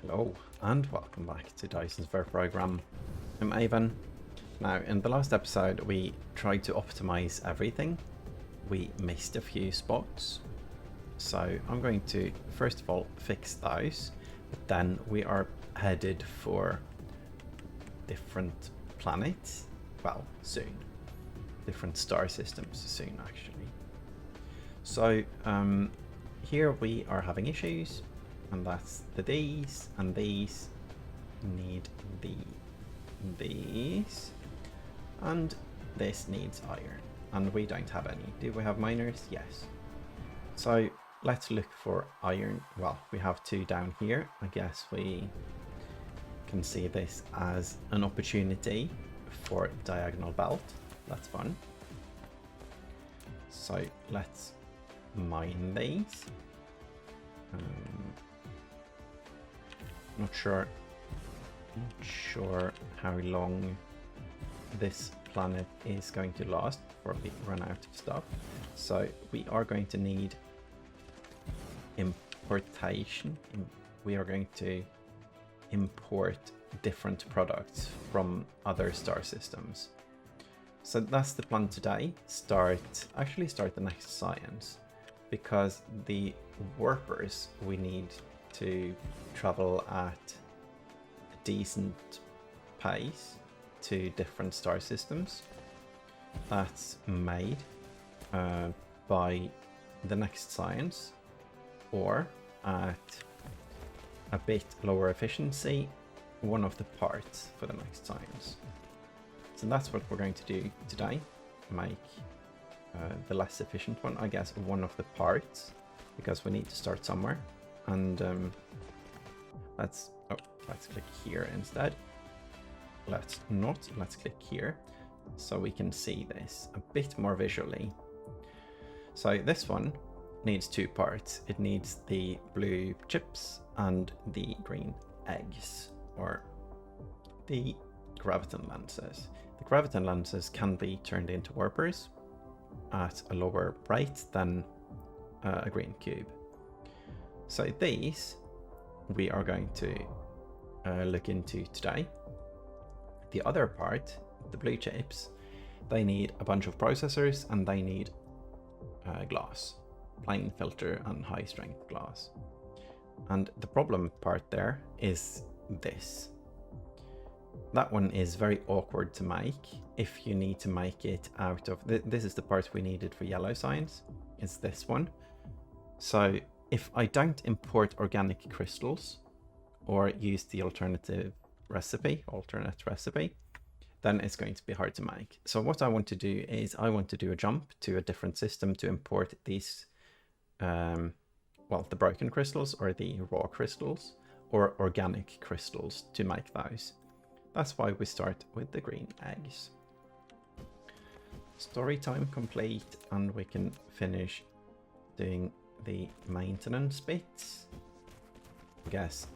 Hello and welcome back to Dyson Sphere Program. I'm Avon. Now, in the last episode we tried to optimize everything. We missed a few spots. So I'm going to first of all fix those, but then we are headed for different planets. Well, soon. Different star systems soon actually. So here we are having issues. And that's these, and these need these, and this needs iron, and we don't have any. Do we have miners? Yes. So let's look for iron. Well, we have two down here. I guess we can see this as an opportunity for diagonal belt. That's fun. So let's mine these. Not sure how long this planet is going to last before we run out of stuff. So we are going to need importation. We are going to import different products from other star systems. So that's the plan today. Actually start the next science, because the warpers we need to travel at a decent pace to different star systems. That's made by the next science, or at a bit lower efficiency, one of the parts for the next science. So that's what we're going to do today. Make the less efficient one, I guess, one of the parts, because we need to start somewhere. And let's click here instead. Let's click here so we can see this a bit more visually. So this one needs two parts. It needs the blue chips and the green eggs, or the graviton lenses. The graviton lenses can be turned into warpers at a lower rate than a green cube. So these we are going to look into today. The other part, the blue chips, they need a bunch of processors, and they need glass, plain filter and high strength glass. And the problem part there is this. That one is very awkward to make if you need to make it out of... This is the part we needed for yellow science, is this one. So if I don't import organic crystals or use the alternate recipe, then it's going to be hard to make. So what I want to do is I want to do a jump to a different system to import these, well, the broken crystals or the raw crystals or organic crystals to make those. That's why we start with the green eggs. Story time complete, and we can finish doing the maintenance bits. I guess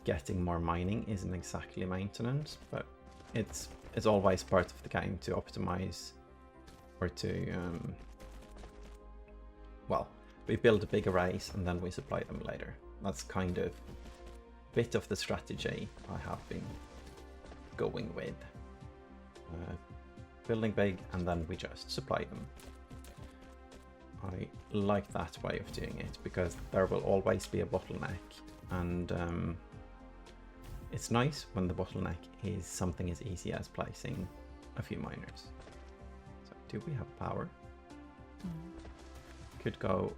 getting more mining isn't exactly maintenance, but it's always part of the game to optimize, or to well, we build a big arrays and then we supply them later. That's kind of a bit of the strategy I have been going with. Building big and then we just supply them. I like that way of doing it, because there will always be a bottleneck, and it's nice when the bottleneck is something as easy as placing a few miners. So do we have power? Could go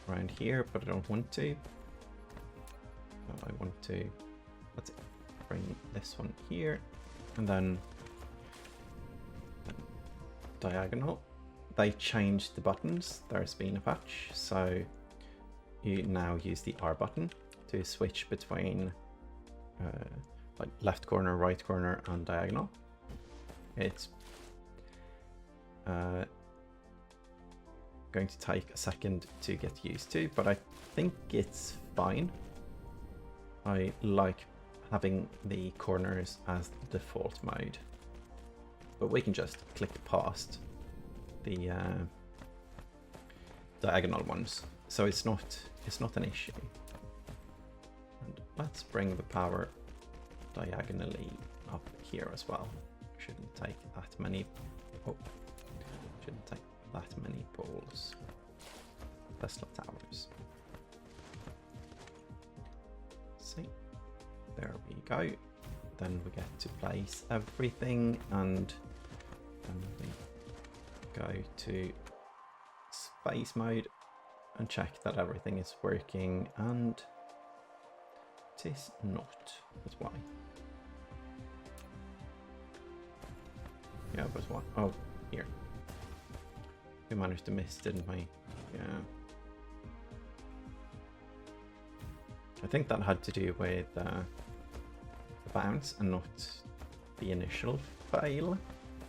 around here, but I don't want to. No, I want to, let's bring this one here, and then diagonal. They changed the buttons. There's been a patch, so you now use the R button to switch between like left corner, right corner, and diagonal. It's going to take a second to get used to, but I think it's fine. I like having the corners as the default mode, but we can just click past the diagonal ones, so it's not an issue. And let's bring the power diagonally up here as well. Shouldn't take that many. Oh, shouldn't take that many poles. Tesla towers. See, there we go. Then we get to place everything, and then we go to space mode and check that everything is working, and it is not. That's why. Yeah, but what? Oh, here. We managed to miss, didn't we? Yeah. I think that had to do with the bounce and not the initial fail.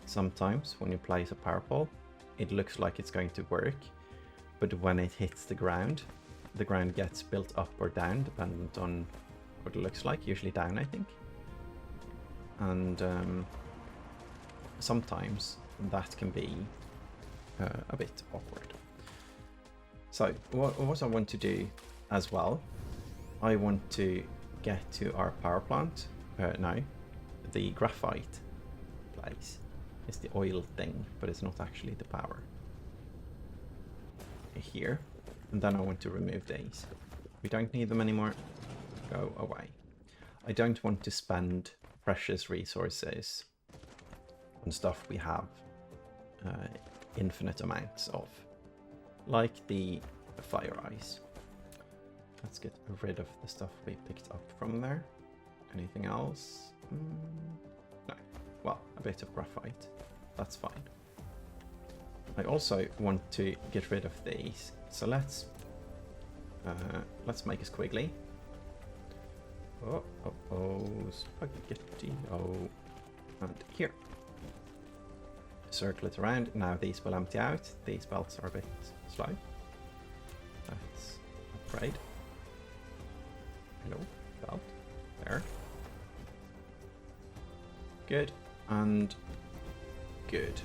Sometimes when you place a power pole, it looks like it's going to work, but when it hits the ground gets built up or down dependent on what it looks like, usually down, I think. And sometimes that can be a bit awkward. So what I want to do as well, I want to get to our power plant. No, the graphite place is the oil thing, but it's not actually the power. Here, and then I want to remove these. We don't need them anymore. Go away. I don't want to spend precious resources on stuff we have infinite amounts of, like the fire ice. Let's get rid of the stuff we picked up from there. Anything else? No. Well, a bit of graphite. That's fine. I also want to get rid of these. So let's make a squiggly. Oh, spaghetti. Oh, and here. Circle it around. Now these will empty out. These belts are a bit slow. Let's upgrade. Hello, belt. There. Good. And good.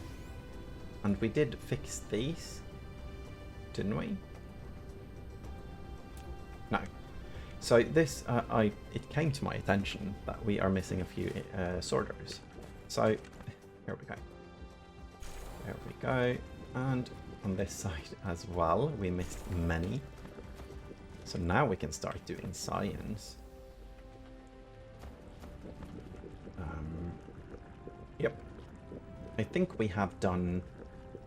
And we did fix these, didn't we? No. So this, it came to my attention that we are missing a few sorters. So here we go. There we go. And on this side as well, we missed many. So now we can start doing science. Yep. I think we have done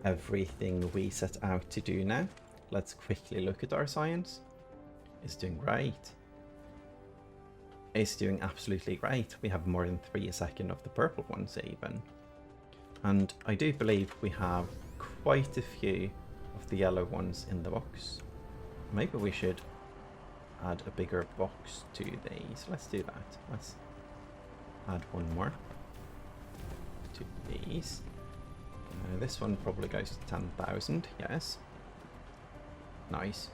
everything we set out to do now. Let's quickly look at our science. It's doing great. It's doing absolutely great. We have more than 3 a second of the purple ones even. And I do believe we have quite a few of the yellow ones in the box. Maybe we should add a bigger box to these. Let's do that. Let's add one more to these. This one probably goes to 10,000, yes. Nice.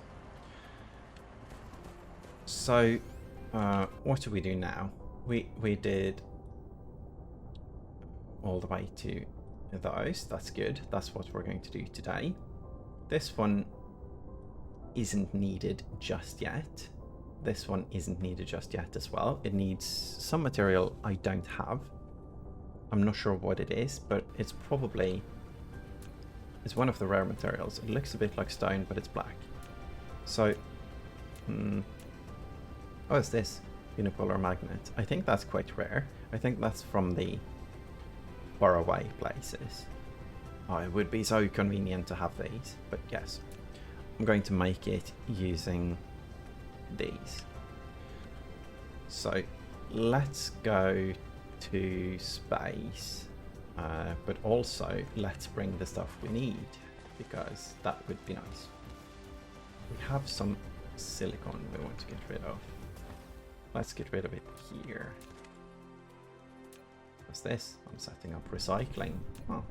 So, what do we do now? We did all the way to those. That's good. That's what we're going to do today. This one isn't needed just yet. This one isn't needed just yet as well. It needs some material I don't have. I'm not sure what it is, but it's probably... It's one of the rare materials. It looks a bit like stone, but it's black. So... Oh, it's this unipolar magnet. I think that's quite rare. I think that's from the faraway places. Oh, it would be so convenient to have these, but yes. I'm going to make it using these. So let's go to space, but also let's bring the stuff we need, because that would be nice. We have some silicon we want to get rid of. Let's get rid of it here. What's this? I'm setting up recycling. Oh.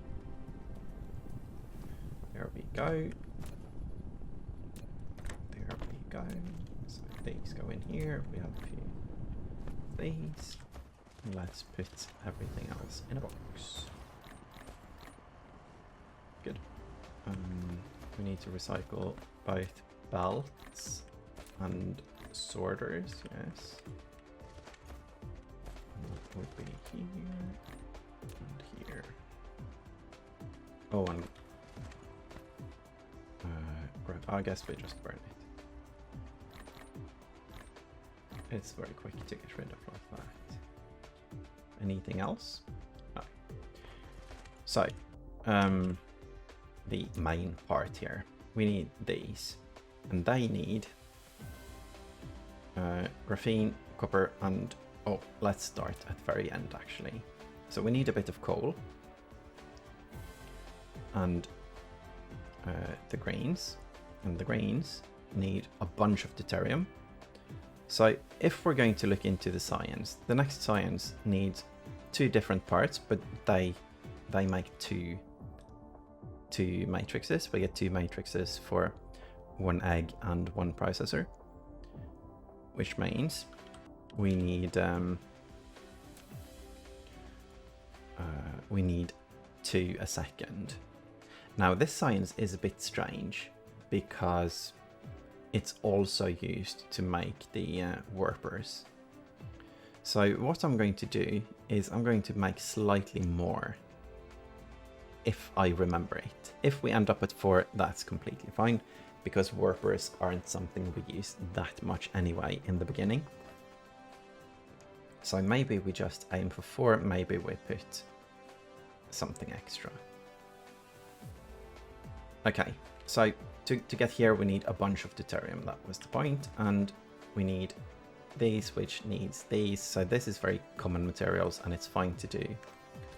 There we go. There we go. So these go in here. We have a few of these. And let's put everything else in a box. Good. We need to recycle both belts and sorters, yes. would be here and here. Oh, and I guess we just burn it. It's very quick to get rid of like that. Anything else? No. So, the main part here. We need these, and they need graphene, copper, and oh, let's start at the very end actually. So we need a bit of coal, and the grains, and the grains need a bunch of deuterium. So if we're going to look into the science, the next science needs two different parts, but they make two matrices. We get two matrices for one egg and one processor, which means we need two a second. Now this science is a bit strange because it's also used to make the warpers. So what I'm going to do is I'm going to make slightly more, if I remember it. If we end up at 4, that's completely fine, because warpers aren't something we use that much anyway in the beginning. So maybe we just aim for 4, maybe we put something extra. Okay, so to get here we need a bunch of deuterium, that was the point, and we need these, which needs these. So this is very common materials, and it's fine to do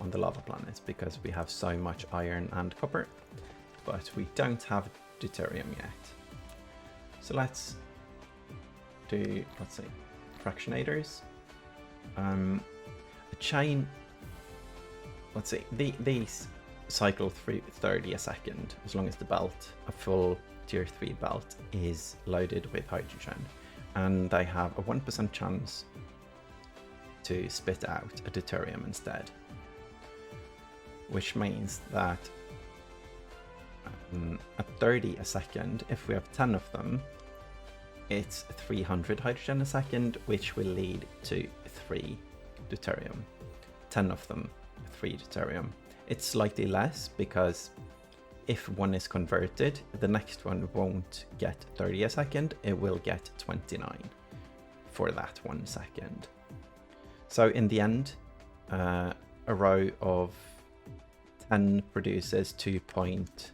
on the lava planets because we have so much iron and copper, but we don't have deuterium yet. So let's do, let's see, fractionators. A chain, let's see, these cycle through 30 a second as long as the belt, a full tier 3 belt, is loaded with hydrogen, and they have a 1% chance to spit out a deuterium instead, which means that at 30 a second, if we have 10 of them, it's 300 hydrogen a second, which will lead to 3 deuterium. 10 of them, 3 deuterium. It's slightly less because if one is converted, the next one won't get 30 a second, it will get 29 for that 1 second. So in the end, a row of 10 produces 2 point,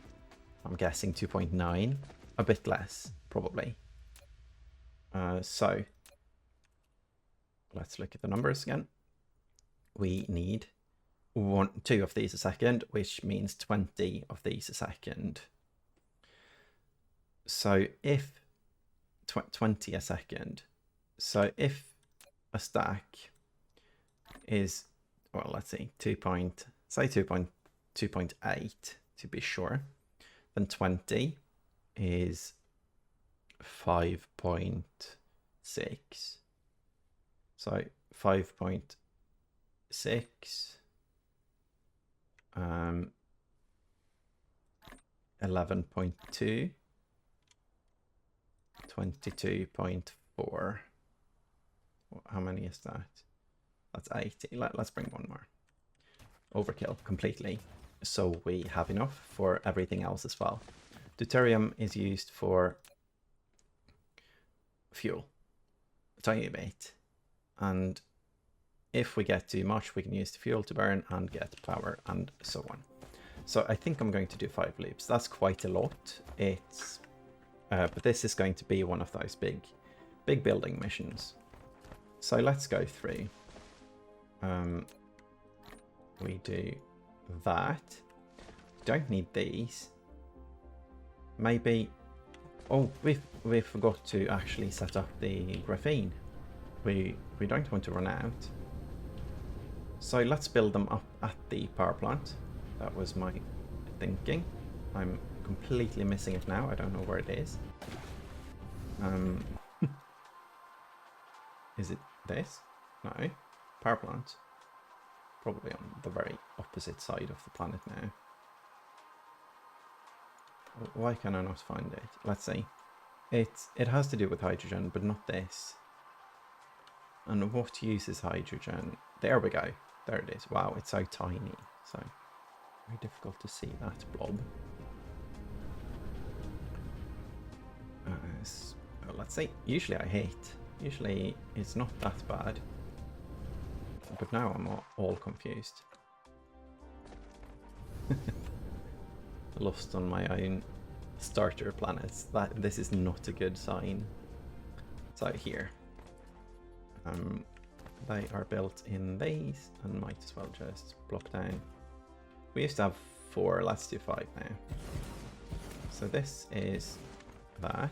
I'm guessing 2.9, a bit less probably. So let's look at the numbers again. We need 2 of these a second, which means 20 of these a second. So if 20 a second, so if a stack is, well, let's see, 2.8 to be sure, then 20 is 5.6. So 5.6, 11.2, 22.4. How many is that? That's 80. Let's bring one more. Overkill completely. So we have enough for everything else as well. Deuterium is used for fuel, a tiny bit, and if we get too much, we can use the fuel to burn and get power and so on. So I think I'm going to do 5 loops. That's quite a lot. It's but this is going to be one of those big building missions. So let's go through. We do that. Don't need these. Maybe. Oh, we forgot to actually set up the graphene. We don't want to run out. So let's build them up at the power plant. That was my thinking. I'm completely missing it now. I don't know where it is. Is it this? No. Power plant. Probably on the very opposite side of the planet now. Why can I not find it? Let's see. It has to do with hydrogen, but not this. And what uses hydrogen? There we go. There it is. Wow, it's so tiny. So very difficult to see that blob. So let's see. Usually I hate. Usually it's not that bad. But now I'm all confused. Lost on my own starter planets. This is not a good sign. So here. They are built in these and might as well just block down. We used to have 4, let's do 5 now. So this is that.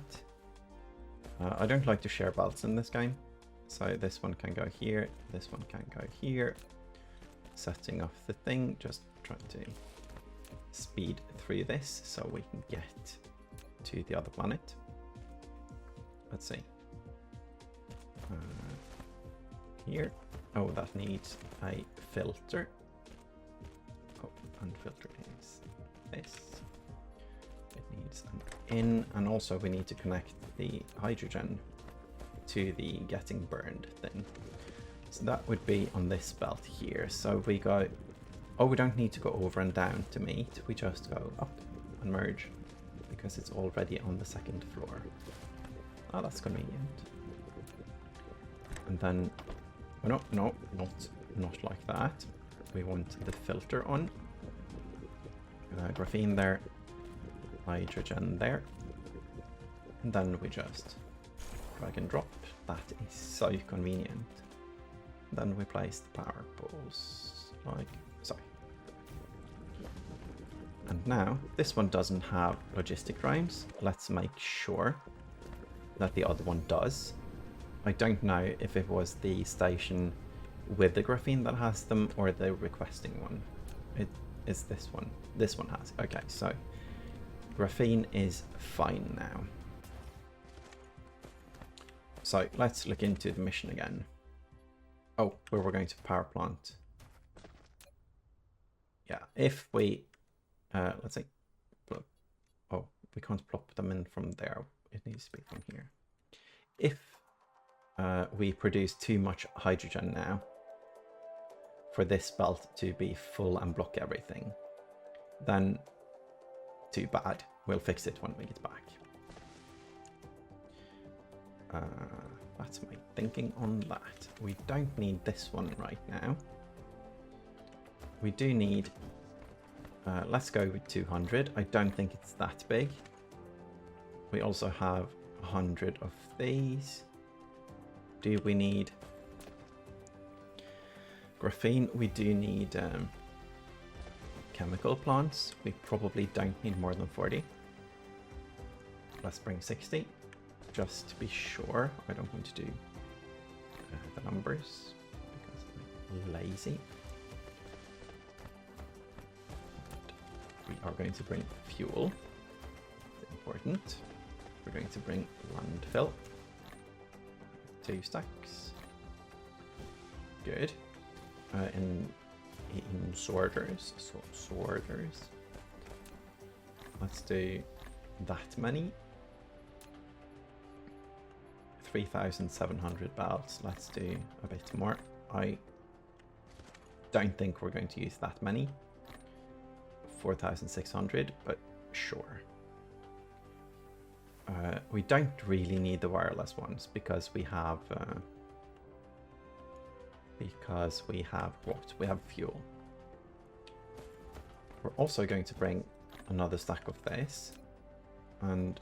I don't like to share belts in this game. So this one can go here, this one can go here. Setting off the thing, just trying to speed through this so we can get to the other planet. Let's see. Here. Oh, that needs a filter. Oh, and filter is this. It needs an in, and also we need to connect the hydrogen to the getting burned thing. So that would be on this belt here. So we go, oh, we don't need to go over and down to meet. We just go up and merge because it's already on the 2nd floor. Oh, that's convenient. And then, oh, no, not like that. We want the filter on. Graphene there, hydrogen there. And then we just drag and drop. That is so convenient. Then we place the power poles like so. And now this one doesn't have logistic drives. Let's make sure that the other one does. I don't know if it was the station with the graphene that has them or the requesting one. It is this one. This one has. Okay, so graphene is fine now. So let's look into the mission again. Oh, where we're going to power plant. Yeah, if we, let's see. Oh, we can't plop them in from there. It needs to be from here. If we produce too much hydrogen now for this belt to be full and block everything, then too bad. We'll fix it when we get back. That's my thinking on that. We don't need this one right now. We do need, let's go with 200. I don't think it's that big. We also have 100 of these. Do we need graphene? We do need chemical plants. We probably don't need more than 40. Let's bring 60. Just to be sure. I don't want to do the numbers because I'm lazy. We are going to bring fuel. It's important. We're going to bring landfill. 2 stacks. Good. In sorters. So sorters. Let's do that many. 3,700 belts. Let's do a bit more. I don't think we're going to use that many. 4,600, but sure. We don't really need the wireless ones because we have what? We have fuel. We're also going to bring another stack of this, and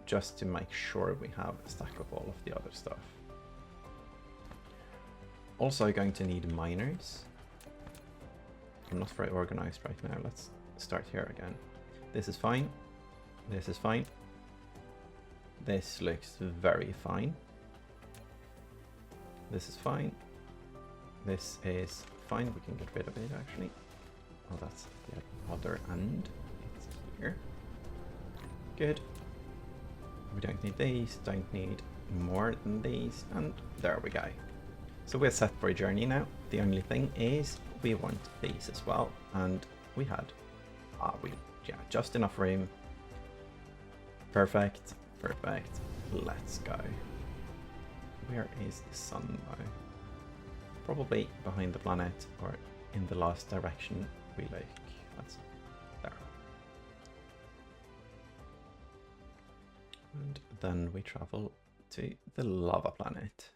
just to make sure we have a stack of all of the other stuff. Also going to need miners. I'm not very organized right now. Let's start here again. This is fine. This is fine. This looks very fine. This is fine. This is fine. We can get rid of it actually. Oh, that's the other end. It's here. Good. We don't need these, don't need more than these, and there we go. So we're set for a journey now. The only thing is we want these as well, and we had, just enough room. Perfect, perfect. Let's go. Where is the sun though? Probably behind the planet or in the last direction we look. That's there. And then we travel to the lava planet.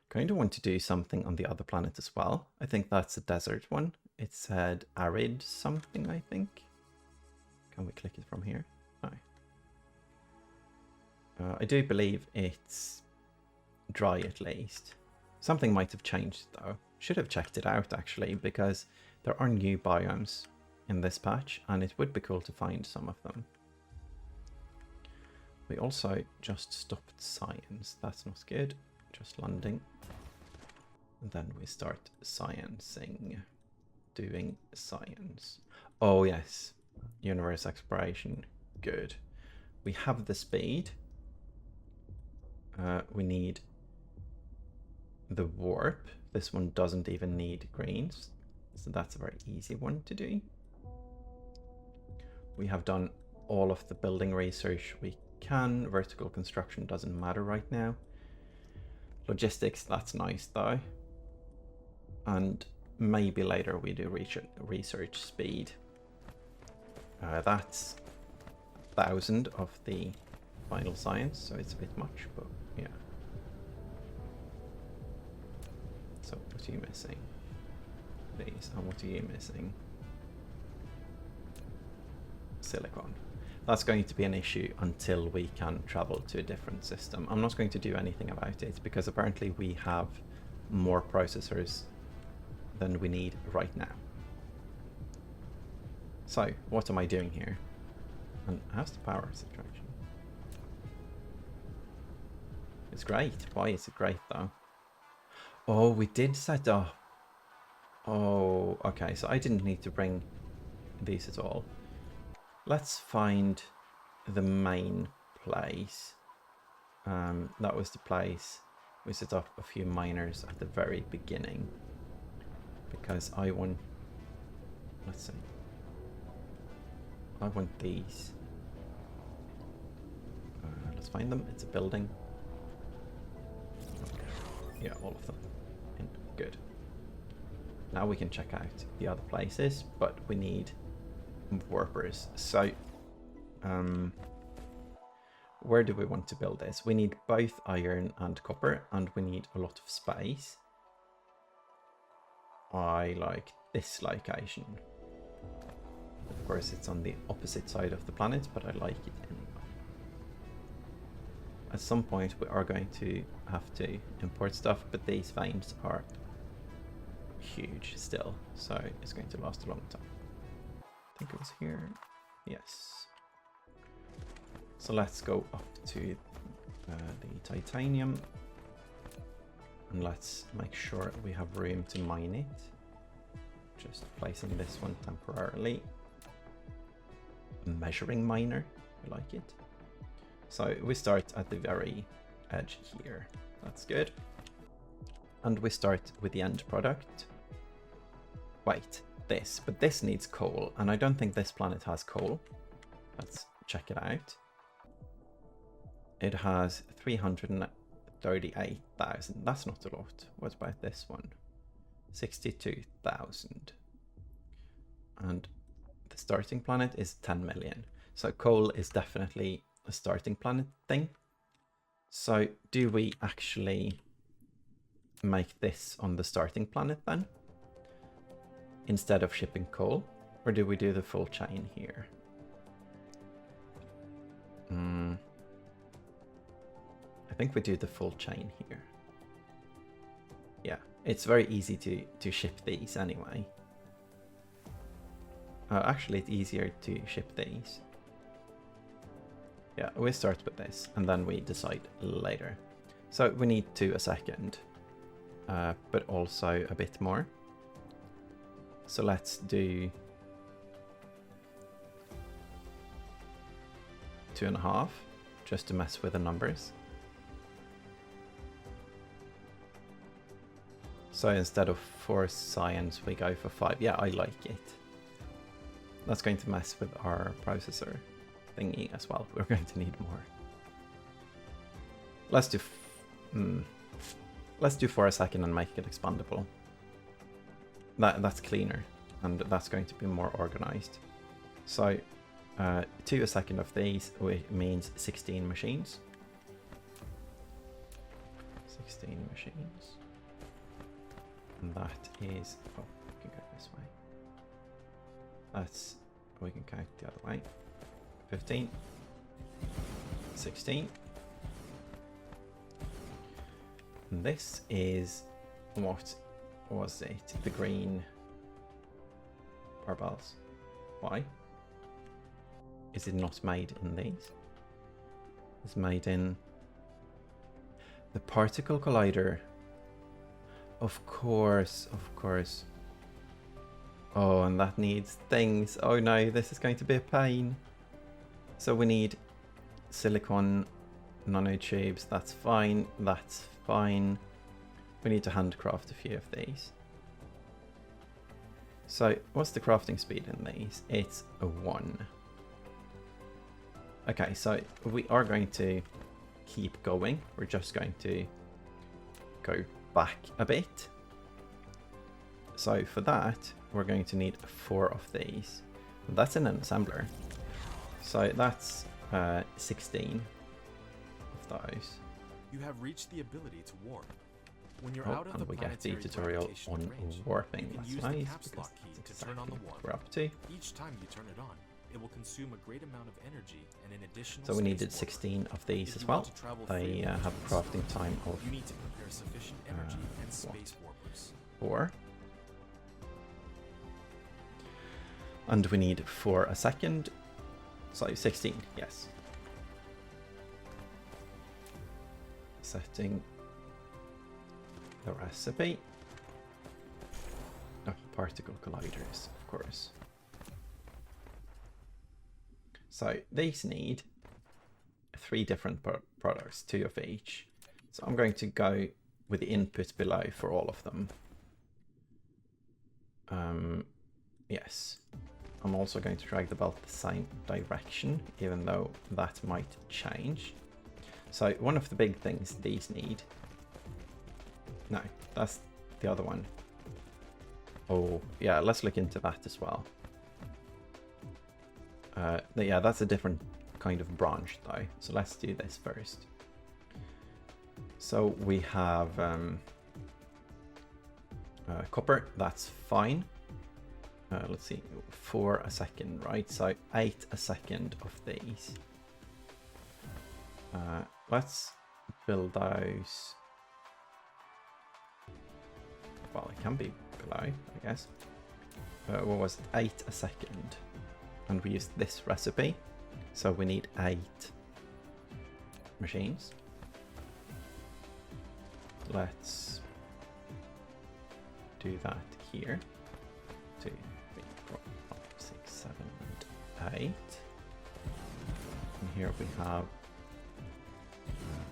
Going to want to do something on the other planet as well. I think that's a desert one. It said arid something, I think. Can we click it from here? No. I do believe it's dry at least. Something might have changed though. Should have checked it out actually, because there are new biomes in this patch and it would be cool to find some of them. We also just stopped science. That's not good. Just landing. And then we start sciencing. Doing science. Oh yes. Universe exploration. Good. We have the speed. We need the warp. This one doesn't even need greens. So that's a very easy one to do. We have done all of the building research we can. Vertical construction doesn't matter right now. Logistics, that's nice though. And maybe later we do research speed. That's 1,000 of the final science, so it's a bit much, but yeah. So what are you missing? These, and what are you missing? Silicon. That's going to be an issue until we can travel to a different system. I'm not going to do anything about it because apparently we have more processors than we need right now. So what am I doing here? And how's the power situation? It's great. Why is it great though? Oh, we did set up. Oh, okay. So I didn't need to bring these at all. Let's find the main place. That was the place we set up a few miners at the very beginning. Because I want, let's see. I want these. Let's find them. It's a building. Okay. Yeah, all of them. And good. Now we can check out the other places, but we need warpers. So, where do we want to build this? We need both iron and copper, and we need a lot of space. I like this location. Of course, it's on the opposite side of the planet, but I like it anyway. At some point, we are going to have to import stuff, but these veins are huge still, so it's going to last a long time. I think it was here. Yes. So let's go up to the titanium. And let's make sure we have room to mine it. Just placing this one temporarily. Measuring miner, I like it. So we start at the very edge here. That's good. And we start with the end product. Wait, this. But this needs coal, and I don't think this planet has coal. Let's check it out. It has 338,000. That's not a lot. What about this one? 62,000. And the starting planet is 10 million. So coal is definitely a starting planet thing. So do we actually make this on the starting planet then? Instead of shipping coal? Or do we do the full chain here? I think we do the full chain here. Yeah, it's very easy to ship these anyway. Actually, it's easier to ship these. Yeah, we start with this and then we decide later. So we need 2 a second, but also a bit more. So let's do 2.5 just to mess with the numbers. So instead of 4 science, we go for 5. Yeah, I like it. That's going to mess with our processor thingy as well. We're going to need more. Let's do Let's do 4 a second and make it expandable. That's cleaner, and that's going to be more organized. So 2 a second of these means 16 machines. 16 machines. And that is, oh, we can go this way. That's, we can count the other way. 15, 16. And this is, what was it? The green barbells. Why? Is it not made in these? It's made in the particle collider. Of course, of course. Oh, and that needs things. Oh no, this is going to be a pain. So we need silicon nanotubes. That's fine. That's fine. We need to handcraft a few of these. So what's the crafting speed in these? It's a 1. Okay, so we are going to keep going. We're just going to go back a bit. So for that, we're going to need 4 of these. That's in an assembler. So that's 16 of those. You have reached the ability to warp. When you're Oh, out of and the we get the planetary tutorial gravitational on range, warping. you can That's use nice, the caps because lock key that's to turn on the exactly warp. what we're up to. Each time you turn it on, it will consume a great amount of energy and an additional So we needed space 16 of these If as you well. want to travel They freely have a between crafting stars, time of you need to prepare sufficient energy and what? space warpers. 4. And we need 4 a second. So 16, yes. Setting the recipe. Oh, particle colliders, of course. So these need 3 different products, 2 of each. So I'm going to go with the input below for all of them. Yes. I'm also going to drag the belt the same direction, even though that might change. So one of the big things these need. No, that's the other one. Oh, yeah, let's look into that as well. Yeah, that's a different kind of branch though. So let's do this first. So we have copper, that's fine. Let's see, 4 a second, right? So 8 a second of these. Let's build those. Well, it can be below, I guess. What was it? 8 a second. And we used this recipe. So we need 8 machines. Let's do that here. 2, 3, 4, 5, 6, 7, and 8. And here we have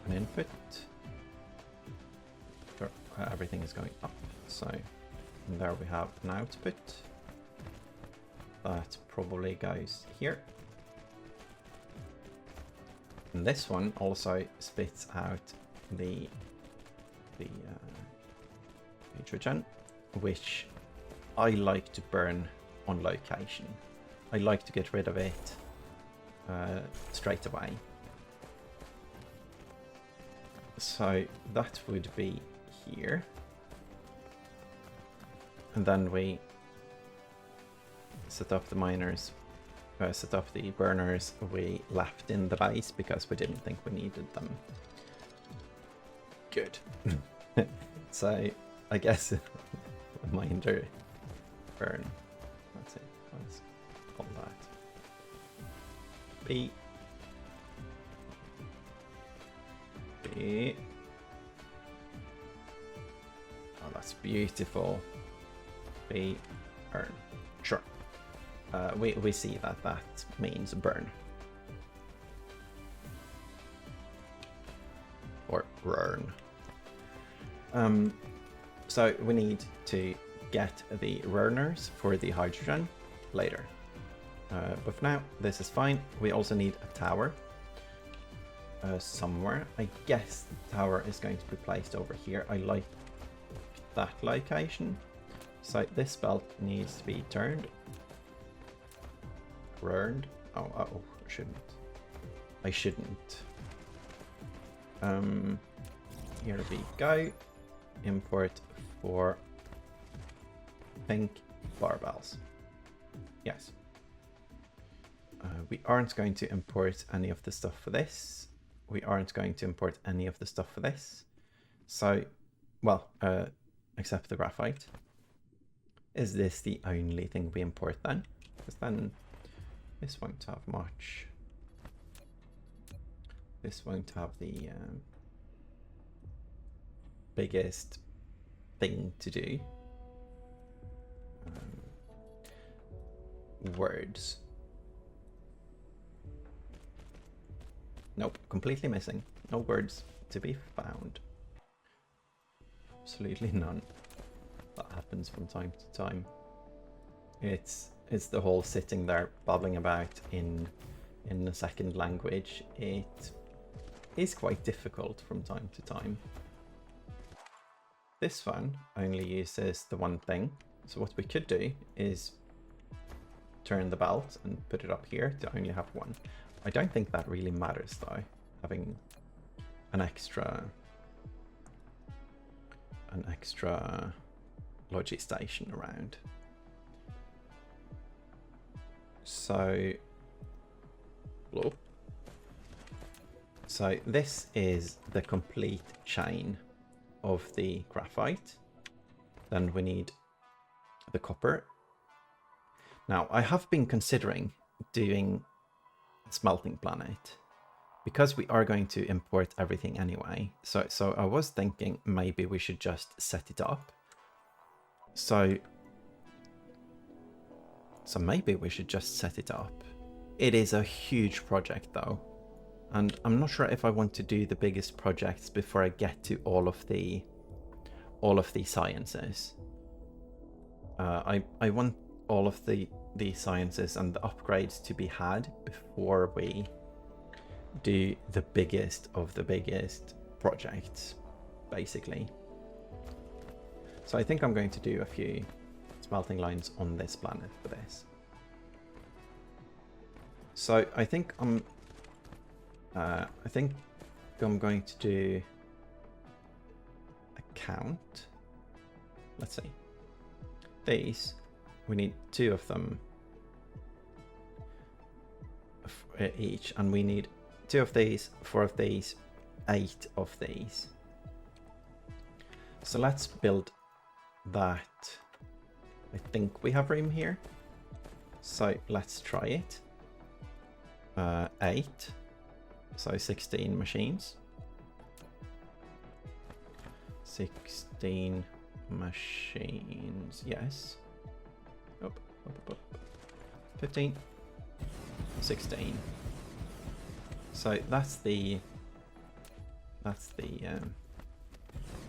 an input. Everything is going up. So and there we have an output. That probably goes here. And this one also spits out the hydrogen, which I like to burn on location. I like to get rid of it straight away. So that would be here. And then we set up the miners, set up the burners we left in the base because we didn't think we needed them. Good. So I guess a miner burn. That's it. Let's call that B. B. Oh, that's beautiful. B. Burn. Sure. We see that means burn. Or burn. So we need to get the burners for the hydrogen later. But for now, this is fine. We also need a tower. somewhere. I guess the tower is going to be placed over here. I like that location. So this belt needs to be turned. Oh, I shouldn't. Here we go. Import for pink barbells. Yes. We aren't going to import any of the stuff for this. We aren't going to import any of the stuff for this. So, well, except the graphite. Is this the only thing we import then? Because then this won't have much. This won't have the biggest thing to do. Words. Nope, completely missing. No words to be found. Absolutely none. That happens from time to time. It's the whole sitting there babbling about in the second language. It is quite difficult from time to time. This one only uses the one thing. So what we could do is turn the belt and put it up here to only have one. I don't think that really matters though, having an extra logi station around. So this is the complete chain of the graphite. Then we need the copper. Now I have been considering doing a smelting planet because we are going to import everything anyway. So I was thinking maybe we should just set it up. So maybe we should just set it up. It is a huge project though. And I'm not sure if I want to do the biggest projects before I get to all of the sciences. I want all of the sciences and the upgrades to be had before we do the biggest of the biggest projects, basically. So I think I'm going to do a few smelting lines on this planet for this. So I think I'm going to do a count. Let's see. These, we need 2 of them each, and we need 2 of these, 4 of these, 8 of these. So let's build that. I think we have room here. So let's try it. 8. So 16 machines. 16 machines, yes. Up. 15. 16. So that's the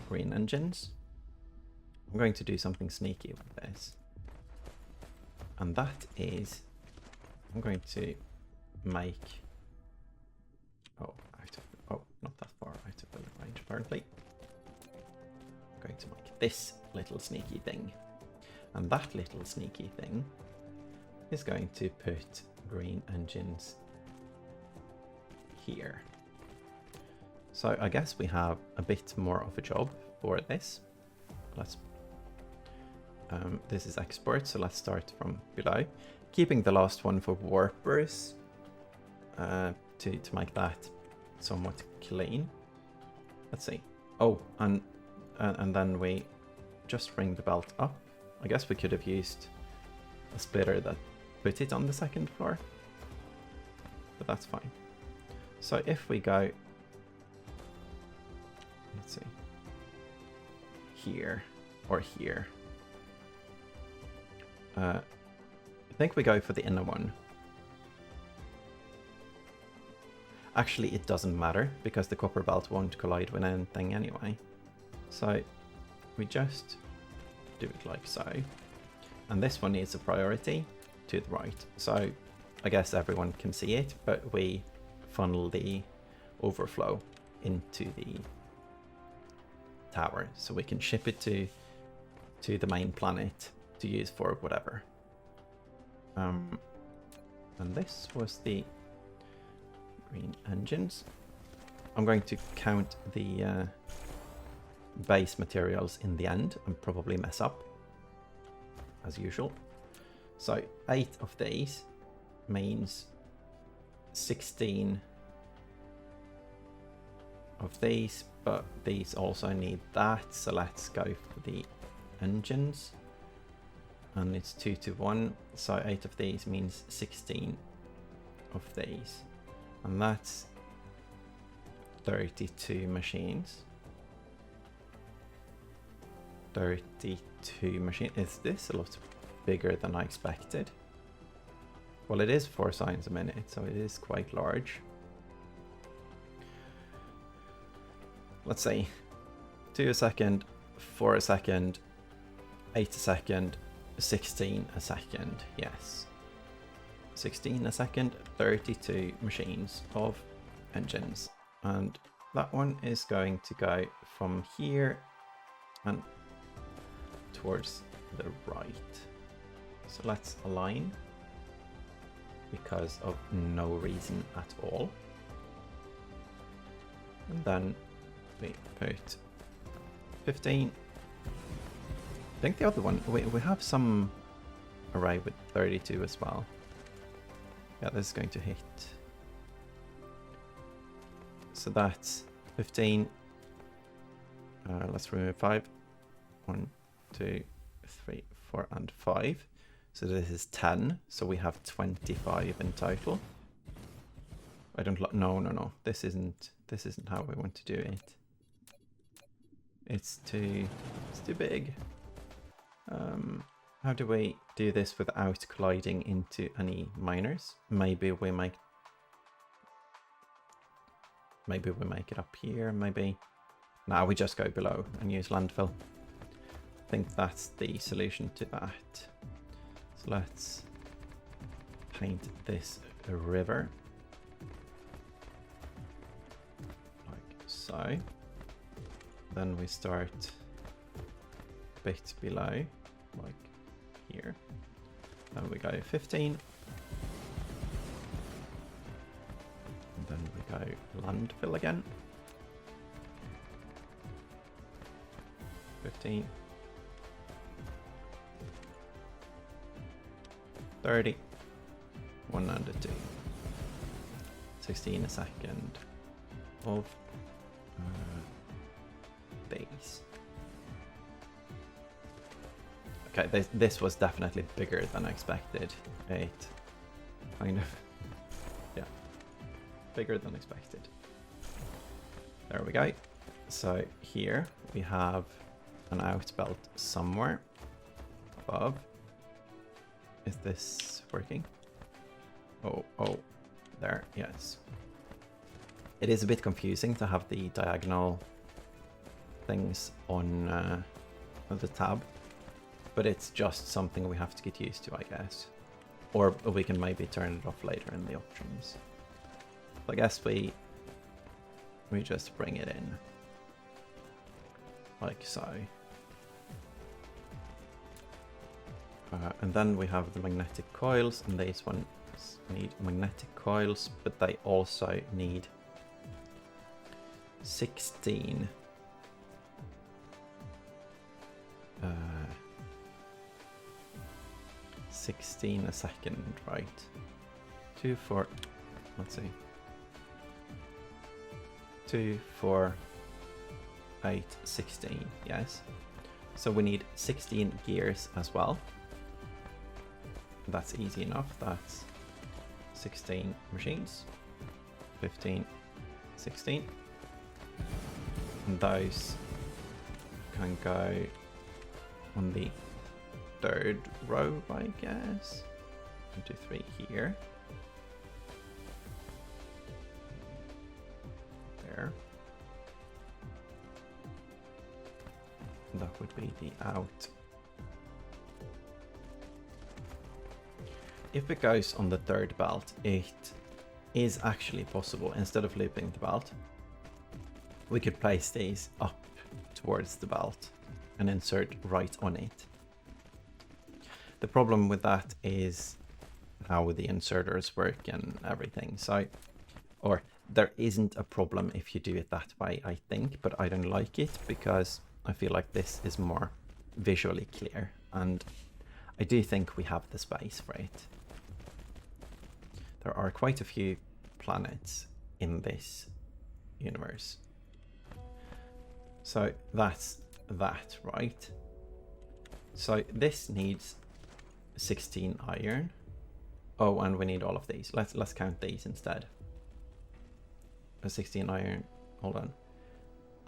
green engines. I'm going to do something sneaky with this. And that is, I'm going to make, not that far out of the range apparently. I'm going to make this little sneaky thing. And that little sneaky thing is going to put green engines here. So I guess we have a bit more of a job for this. Let's this is export, so let's start from below, keeping the last one for warpers to make that somewhat clean. Let's see. Oh, and then we just bring the belt up. I guess we could have used a splitter that put it on the second floor, but that's fine. So if we go, let's see, here or here. I think we go for the inner one. Actually, it doesn't matter because the copper belt won't collide with anything anyway. So we just do it like so. And this one needs a priority to the right. So I guess everyone can see it, but we funnel the overflow into the tower, so we can ship it to the main planet to use for whatever. And this was the green engines. I'm going to count the base materials in the end and probably mess up as usual. So 8 of these means 16 of these, but these also need that, so let's go for the engines. And it's 2 to 1, so 8 of these means 16 of these, and that's 32 machines. 32 machines. Is this a lot bigger than I expected? Well, it is 4 signs a minute, so it is quite large. Let's see. 2 a second, 4 a second, 8 a second, 16 a second. Yes. 16 a second, 32 machines of engines. And that one is going to go from here and towards the right. So let's align because of no reason at all. And then we put 15. I think the other one, we have some array with 32 as well. Yeah, this is going to hit. So that's 15. Let's remove 5. 1, 2, 3, 4, and 5. So this is 10. So we have 25 in total. I don't no. This isn't how we want to do it. It's too big. How do we do this without colliding into any miners? Maybe we make it up here, maybe. No, we just go below and use landfill. I think that's the solution to that. So let's paint this a river. Like so. Then we start a bit below, like here. Then we go 15. And then we go landfill again. 15. 30. 1 and a 2. 16 a second of these. Okay, this was definitely bigger than I expected. 8. Kind of. Yeah. Bigger than expected. There we go. So here we have an outbelt somewhere above. Is this working? Oh, there, yes. It is a bit confusing to have the diagonal things on the tab, but it's just something we have to get used to, I guess. Or we can maybe turn it off later in the options. So I guess we just bring it in. Like so. And then we have the magnetic coils, and these ones need magnetic coils, but they also need 16 16 a second, right? 2, 4, let's see. 2, 4, 8, 16, yes. So we need 16 gears as well. That's easy enough. That's 16 machines. 15, 16. And those can go on the third row, I guess. 1, 2, 3 here. There. That would be the out. If it goes on the third belt, it is actually possible. Instead of looping the belt, we could place these up towards the belt and insert right on it. The problem with that is how the inserters work and everything. So, or there isn't a problem if you do it that way, I think, but I don't like it because I feel like this is more visually clear, and I do think we have the space for it. There are quite a few planets in this universe. So that's that, right? So this needs 16 iron. Oh, and we need all of these. Let's count these instead. 16 iron, hold on.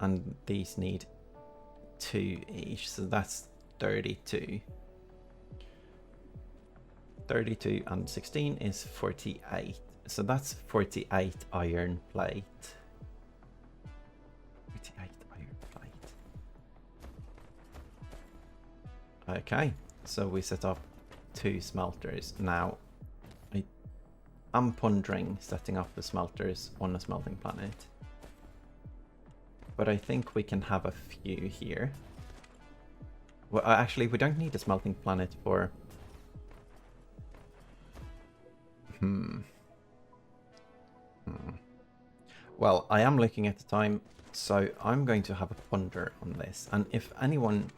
And these need 2 each, so that's 32. 32 and 16 is 48. So that's 48 iron plate. 48 iron plate. Okay, so we set up 2 smelters. Now, I'm pondering setting up the smelters on a smelting planet. But I think we can have a few here. Well, actually, we don't need a smelting planet for... Well, I am looking at the time, so I'm going to have a ponder on this. And if anyone...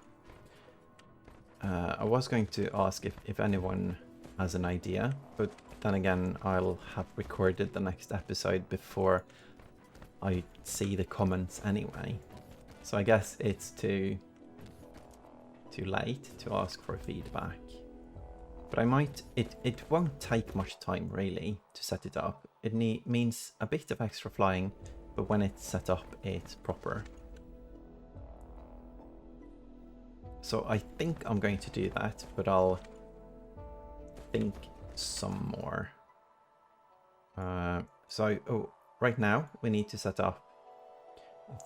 I was going to ask if anyone has an idea, but then again, I'll have recorded the next episode before I see the comments anyway. So I guess it's too late to ask for feedback. But I might, it won't take much time really to set it up. It means a bit of extra flying, but when it's set up, it's proper. So I think I'm going to do that, but I'll think some more. Right now we need to set up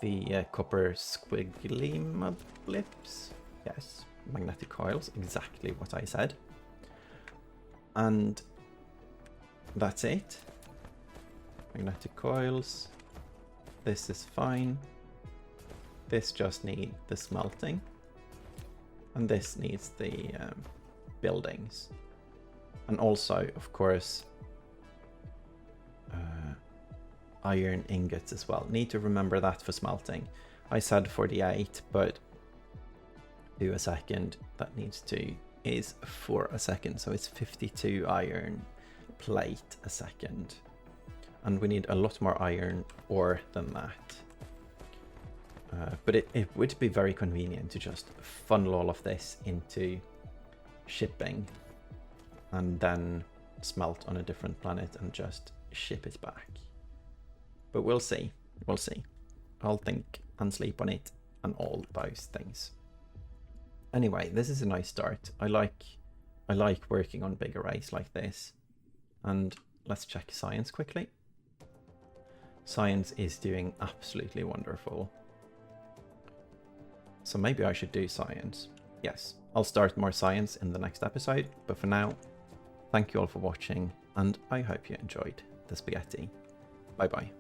the copper squiggly blips. Yes, magnetic coils, exactly what I said. And that's it. Magnetic coils. This is fine. This just needs the smelting. And this needs the buildings. And also, of course, iron ingots as well. Need to remember that for smelting. I said 48, but do a second. That needs to is for a second, so it's 52 iron plate a second. And we need a lot more iron ore than that. But it would be very convenient to just funnel all of this into shipping and then smelt on a different planet and just ship it back. But we'll see. We'll see. I'll think and sleep on it and all those things. Anyway, this is a nice start. I like working on big arrays like this. And let's check science quickly. Science is doing absolutely wonderful. So maybe I should do science. Yes, I'll start more science in the next episode. But for now, thank you all for watching, and I hope you enjoyed the spaghetti. Bye bye.